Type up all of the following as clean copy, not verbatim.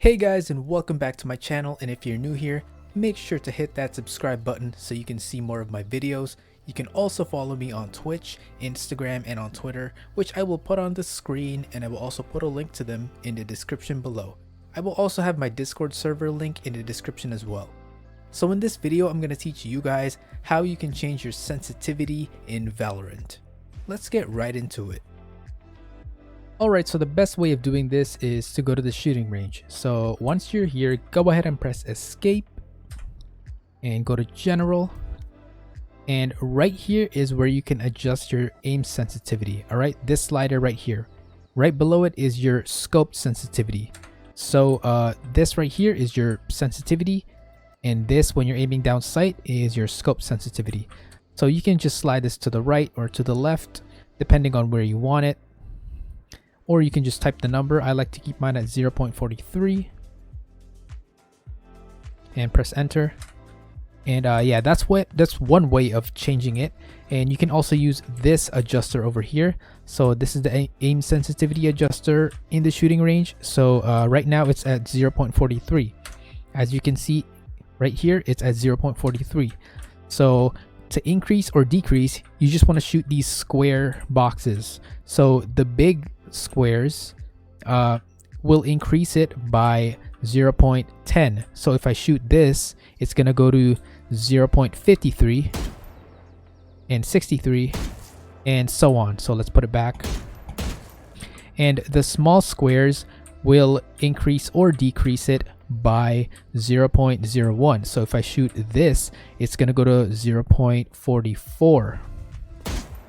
Hey guys, and welcome back to my channel, and if you're new here, make sure to hit that subscribe button so you can see more of my videos. You can also follow me on Twitch, Instagram, and on Twitter, which I will put on the screen, and I will also put a link to them in the description below. I will also have my Discord server link in the description as well. So in this video, I'm going to teach you guys how you can change your sensitivity in Valorant. Let's get right into it. Alright, so the best way of doing this is to go to the shooting range. So once you're here, go ahead and press escape and go to general. And right here is where you can adjust your aim sensitivity. Alright, this slider right here. Right below it is your scope sensitivity. So this right here is your sensitivity, and this, when you're aiming down sight, is your scope sensitivity. So you can just slide this to the right or to the left depending on where you want it. Or you can just type the number. I like to keep mine at 0.43 and press enter. And yeah, that's one way of changing it. And you can also use this adjuster over here. So this is the aim sensitivity adjuster in the shooting range. So right now it's at 0.43. As you can see right here, it's at 0.43. So to increase or decrease, you just want to shoot these square boxes. So the big squares will increase it by 0.10. So if I shoot this, it's gonna go to 0.53 and 63 and so on. So let's put it back. And the small squares will increase or decrease it by 0.01. So if I shoot this, it's gonna go to 0.44,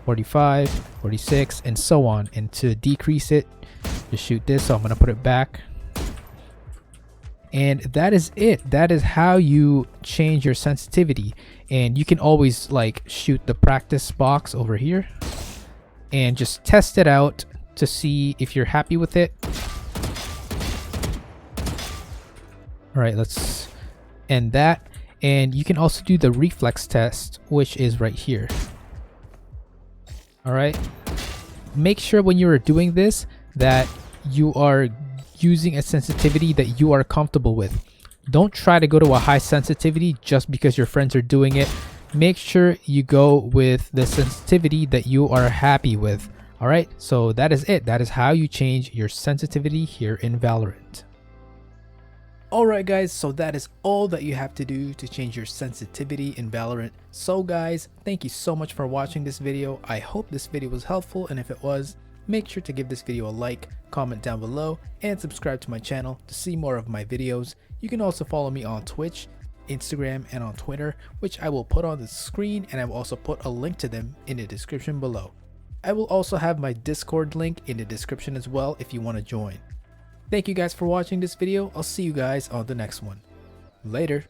45, 46, and so on. And to decrease it, just shoot this. So I'm gonna put it back. And that is it. That is how you change your sensitivity. And you can always like shoot the practice box over here and just test it out to see if you're happy with it. All right, let's end that. And you can also do the reflex test, which is right here. All right, make sure when you are doing this that you are using a sensitivity that you are comfortable with. Don't try to go to a high sensitivity just because your friends are doing it. Make sure you go with the sensitivity that you are happy with. All right, so that is it. That is how you change your sensitivity here in Valorant. Alright guys, so that is all that you have to do to change your sensitivity in Valorant. So guys, thank you so much for watching this video. I hope this video was helpful, and if it was, make sure to give this video a like, comment down below, and subscribe to my channel to see more of my videos. You can also follow me on Twitch, Instagram, and on Twitter, which I will put on the screen, and I will also put a link to them in the description below. I will also have my Discord link in the description as well if you want to join. Thank you guys for watching this video. I'll see you guys on the next one. Later.